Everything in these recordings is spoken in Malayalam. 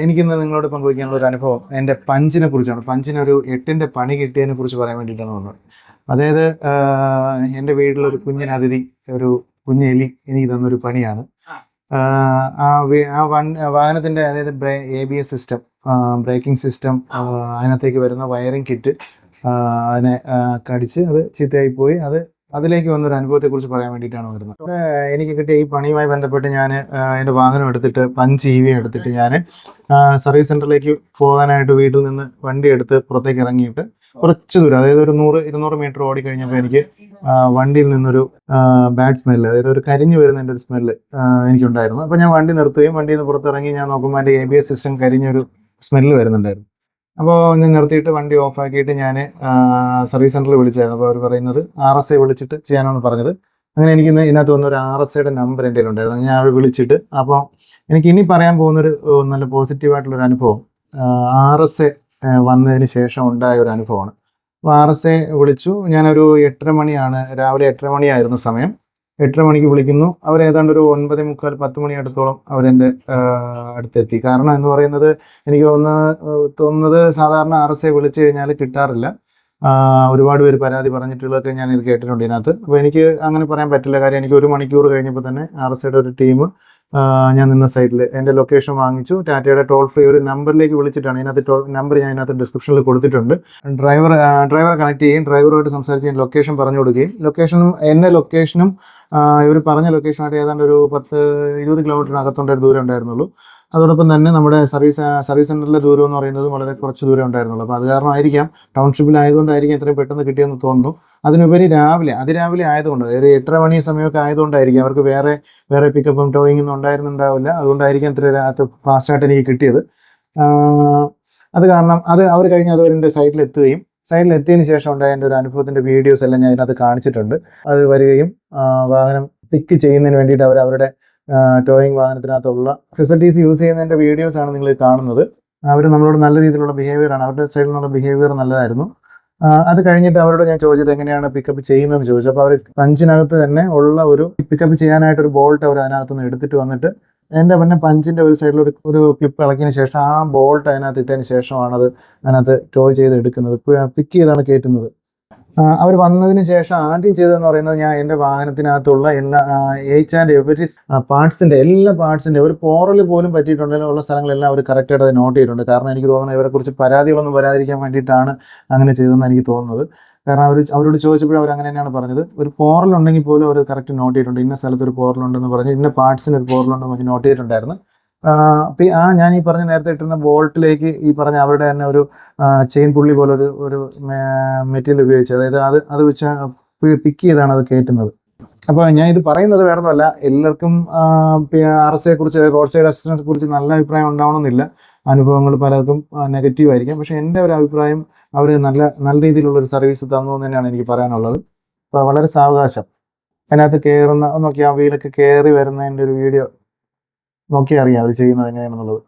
എനിക്കിന്ന് നിങ്ങളോട് പങ്കുവയ്ക്കാനുള്ള ഒരു അനുഭവം എൻ്റെ പഞ്ചിനെ കുറിച്ചാണ്. പഞ്ചിനൊരു 8ൻ്റെ പണി കിട്ടിയതിനെ കുറിച്ച് പറയാൻ വേണ്ടിയിട്ടാണ് വന്നത്. അതായത് എൻ്റെ വീട്ടിലൊരു കുഞ്ഞിനതിഥി, ഒരു കുഞ്ഞെലി എനിക്ക് തന്നൊരു പണിയാണ്. വാഹനത്തിൻ്റെ, അതായത് ABS സിസ്റ്റം, ബ്രേക്കിംഗ് സിസ്റ്റം, അതിനകത്തേക്ക് വരുന്ന വയറിംഗ് കിറ്റ്, അതിനെ കടിച്ച് അത് ചീത്തയായി പോയി. അതിലേക്ക് വന്നൊരു അനുഭവത്തെക്കുറിച്ച് പറയാൻ വേണ്ടിയിട്ടാണ് വരുന്നത്. എനിക്ക് കിട്ടിയ ഈ പണിയുമായി ബന്ധപ്പെട്ട് ഞാൻ എൻ്റെ വാഹനം എടുത്തിട്ട്, പഞ്ച് EV എടുത്തിട്ട് ഞാൻ സർവീസ് സെൻറ്ററിലേക്ക് പോകാനായിട്ട് വീട്ടിൽ നിന്ന് വണ്ടി എടുത്ത് പുറത്തേക്ക് ഇറങ്ങിയിട്ട് കുറച്ച് ദൂരം, അതായത് ഒരു 100-200 മീറ്റർ ഓടിക്കഴിഞ്ഞപ്പോൾ എനിക്ക് വണ്ടിയിൽ നിന്നൊരു ബാഡ് സ്മെല്ല്, അതായത് ഒരു കരിഞ്ഞു വരുന്നതിൻ്റെ ഒരു സ്മെല്ല് എനിക്കുണ്ടായിരുന്നു. അപ്പോൾ ഞാൻ വണ്ടി നിർത്തുകയും വണ്ടിയിൽ നിന്ന് പുറത്തിറങ്ങി ഞാൻ നോക്കുമ്പോൾ എൻ്റെ ABS സിസ്റ്റം കരിഞ്ഞൊരു സ്മെല്ല് വരുന്നുണ്ടായിരുന്നു. അപ്പോൾ ഞാൻ നിർത്തിയിട്ട് വണ്ടി ഓഫാക്കിയിട്ട് ഞാൻ സർവീസ് സെൻറ്ററിൽ വിളിച്ചായിരുന്നു. അപ്പോൾ അവർ പറയുന്നത് RSA വിളിച്ചിട്ട് ചെയ്യാനാണ് പറഞ്ഞത്. അങ്ങനെ എനിക്ക് ഇതിനകത്ത് വന്നൊരു RSAയുടെ നമ്പർ എൻ്റെ കയ്യിലുണ്ടായിരുന്നു. ഞാൻ അവർ വിളിച്ചിട്ട്, അപ്പോൾ എനിക്ക് ഇനി പറയാൻ പോകുന്നൊരു നല്ല പോസിറ്റീവായിട്ടുള്ളൊരു അനുഭവം RSA വന്നതിന് ശേഷം ഉണ്ടായ ഒരു അനുഭവമാണ്. അപ്പോൾ RSA വിളിച്ചു. ഞാനൊരു 8:30 മണിയാണ്, രാവിലെ 8:30 മണിയായിരുന്നു സമയം. 8:30 മണിക്ക് വിളിക്കുന്നു. അവർ ഏതാണ്ട് ഒരു 9:45-10 മണി അടുത്തോളം അവരെൻ്റെ അടുത്തെത്തി. കാരണം എന്ന് പറയുന്നത്, എനിക്ക് തോന്നുന്നത് സാധാരണ RSA വിളിച്ചു കഴിഞ്ഞാൽ കിട്ടാറില്ല. ഒരുപാട് പേര് പരാതി പറഞ്ഞിട്ടുള്ളതൊക്കെ ഞാൻ ഇത് കേട്ടിട്ടുണ്ട് ഇതിനകത്ത്. അപ്പോൾ എനിക്ക് അങ്ങനെ പറയാൻ പറ്റില്ല. കാര്യം എനിക്ക് 1 മണിക്കൂർ കഴിഞ്ഞപ്പോൾ തന്നെ RSAയുടെ ഒരു ടീം ഞാൻ നിന്ന സൈറ്റിൽ എൻ്റെ ലൊക്കേഷൻ വാങ്ങിച്ചു. ടാറ്റയുടെ ടോൾ ഫ്രീ ഒരു നമ്പറിലേക്ക് വിളിച്ചിട്ടാണ്. ഇതിനകത്ത് നമ്പർ ഞാൻ ഇതിനകത്ത് ഡിസ്ക്രിപ്ഷനിൽ കൊടുത്തിട്ടുണ്ട്. ഡ്രൈവറെ കണക്ട് ചെയ്യുകയും ഡ്രൈവറുമായിട്ട് സംസാരിച്ച് ലൊക്കേഷൻ പറഞ്ഞു കൊടുക്കുകയും, എൻ്റെ ലൊക്കേഷനും ഇവർ പറഞ്ഞ ലൊക്കേഷനായിട്ട് ഏതാണ്ട് ഒരു 10-20 കിലോമീറ്ററിനകത്തുള്ള ഒരു ദൂരം ഉണ്ടായിരുന്നുള്ളൂ. അതോടൊപ്പം തന്നെ നമ്മുടെ സർവീസ് സെൻറ്ററിലെ ദൂരം എന്ന് പറയുന്നത് വളരെ കുറച്ച് ദൂരം ഉണ്ടായിരുന്നുള്ളൂ. അപ്പോൾ അത് കാരണമായിരിക്കാം, ടൗൺഷിപ്പിലായതുകൊണ്ടായിരിക്കും ഇത്രയും പെട്ടെന്ന് കിട്ടിയെന്ന് തോന്നുന്നു. അതിനുപരി അതിരാവിലെ ആയതുകൊണ്ട്, ഒരു 8:30 മണി സമയമൊക്കെ ആയതുകൊണ്ടായിരിക്കും, അവർക്ക് വേറെ പിക്കപ്പും ടോയിങ്ങും ഒന്നും ഉണ്ടായിരുന്നുണ്ടാവില്ല. അതുകൊണ്ടായിരിക്കും ഇത്ര ഫാസ്റ്റായിട്ട് എനിക്ക് കിട്ടിയത്. അത് കാരണം അവർ കഴിഞ്ഞ് എൻ്റെ സൈറ്റിലെത്തിയതിന് ശേഷം ഉണ്ടായ എൻ്റെ ഒരു അനുഭവത്തിൻ്റെ വീഡിയോസ് എല്ലാം ഞാൻ ഇതിനകത്ത് കാണിച്ചിട്ടുണ്ട്. അത് വരികയും വാഹനം പിക്ക് ചെയ്യുന്നതിന് വേണ്ടിയിട്ട് അവരുടെ ടോയിങ് വാഹനത്തിനകത്തുള്ള ഫെസിലിറ്റീസ് യൂസ് ചെയ്യുന്നതിൻ്റെ വീഡിയോസാണ് നിങ്ങൾ കാണുന്നത്. അവർ നമ്മളോട് നല്ല രീതിയിലുള്ള ബിഹേവിയറാണ്, അവരുടെ സൈഡിൽ നിന്നുള്ള ബിഹേവിയർ നല്ലതായിരുന്നു. അത് കഴിഞ്ഞിട്ട് അവരോട് ഞാൻ ചോദിച്ചത് എങ്ങനെയാണ് പിക്കപ്പ് ചെയ്യുന്നതെന്ന് ചോദിച്ചു. അപ്പോൾ അവർ പഞ്ചിനകത്ത് തന്നെ ഉള്ള ഒരു പിക്കപ്പ് ചെയ്യാനായിട്ടൊരു ബോൾട്ട് അവർ അതിനകത്ത് നിന്ന് എടുത്തിട്ട് വന്നിട്ട്, എൻ്റെ പഞ്ചിൻ്റെ ഒരു സൈഡിൽ ഒരു ക്ലിപ്പ് ഇളക്കിയതിന് ശേഷം ആ ബോൾട്ട് അതിനകത്ത് ഇട്ടതിന് ശേഷമാണ് അതിനകത്ത് ടോയ് ചെയ്ത് എടുക്കുന്നത്, പിക്ക് ചെയ്താണ് കയറ്റുന്നത്. അവർ വന്നതിന് ശേഷം ആദ്യം ചെയ്തതെന്ന് പറയുന്നത്, ഞാൻ എൻ്റെ വാഹനത്തിനകത്തുള്ള എല്ലാ എവരി പാർട്സിൻ്റെ ഒരു പോറൽ പോലും പറ്റിയിട്ടുണ്ടെങ്കിൽ ഉള്ള സ്ഥലങ്ങളെല്ലാം അവർ കറക്റ്റായിട്ട് അത് നോട്ട് ചെയ്തിട്ടുണ്ട്. കാരണം എനിക്ക് തോന്നുന്നത് ഇവരെക്കുറിച്ച് പരാതികളൊന്നും വരാതിരിക്കാൻ വേണ്ടിയിട്ടാണ് അങ്ങനെ ചെയ്തതെന്ന് എനിക്ക് തോന്നുന്നത്. കാരണം അവരോട് ചോദിച്ചപ്പോഴും അവർ അങ്ങനെ തന്നെയാണ് പറഞ്ഞത്. ഒരു പോറൽ ഉണ്ടെങ്കിൽ പോലും അവർ കറക്റ്റ് നോട്ട് ചെയ്തിട്ടുണ്ട്. ഇന്ന സ്ഥലത്ത് ഒരു പോറലുണ്ടെന്ന് പറഞ്ഞ്, ഇന്ന പാർട്സിന് ഒരു പോറലുണ്ടെന്ന് പറഞ്ഞ് നോട്ട് ചെയ്തിട്ടുണ്ടായിരുന്നു. ഞാൻ ഈ പറഞ്ഞ നേരത്തെ ഇട്ടിരുന്ന ബോൾട്ടിലേക്ക് ഈ പറഞ്ഞ അവരുടെ തന്നെ ഒരു ചെയിൻ പുള്ളി പോലെ ഒരു മെറ്റീരിയൽ ഉപയോഗിച്ച്, അതായത് അത് വെച്ച് പിക്ക് ചെയ്താണ് അത് കയറ്റുന്നത്. അപ്പോൾ ഞാൻ ഇത് പറയുന്നത് വേറെ ഒന്നുമല്ല, എല്ലാവർക്കും RSAയെ കുറിച്ച്, റോഡ് സൈഡ് അസിസ്റ്റൻസിനെ കുറിച്ച് നല്ല അഭിപ്രായം ഉണ്ടാവണമെന്നില്ല. അനുഭവങ്ങൾ പലർക്കും നെഗറ്റീവ് ആയിരിക്കാം. പക്ഷേ എൻ്റെ ഒരു അഭിപ്രായം, അവർ നല്ല രീതിയിലുള്ളൊരു സർവീസ് തന്നു എന്ന് തന്നെയാണ് എനിക്ക് പറയാനുള്ളത്. അപ്പോൾ വളരെ സാവകാശം അതിനകത്ത് കയറുന്ന നോക്കി, ആ വീലൊക്കെ കയറി വരുന്നതിൻ്റെ ഒരു വീഡിയോ നോക്കി അറിയാം അവർ ചെയ്യുന്നത് എങ്ങനെയാണെന്നുള്ളത്.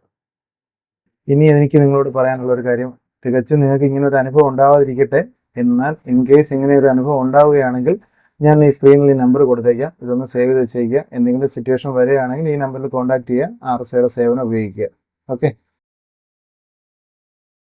ഇനി എനിക്ക് നിങ്ങളോട് പറയാനുള്ള ഒരു കാര്യം, തികച്ചും നിങ്ങൾക്ക് ഇങ്ങനെ ഒരു അനുഭവം ഉണ്ടാവാതിരിക്കട്ടെ. എന്നാൽ ഇൻ കേസ് ഇങ്ങനെ ഒരു അനുഭവം ഉണ്ടാവുകയാണെങ്കിൽ, ഞാൻ ഈ സ്ക്രീനിൽ ഈ നമ്പർ കൊടുത്തേക്കാം. ഇതൊന്ന് സേവ് ചെയ്ത് വെച്ചേക്കുക. എന്തെങ്കിലും സിറ്റുവേഷൻ വരികയാണെങ്കിൽ ഈ നമ്പറിൽ കോൺടാക്ട് ചെയ്യുക, RSAയുടെ സേവനം ഉപയോഗിക്കുക. ഓക്കെ.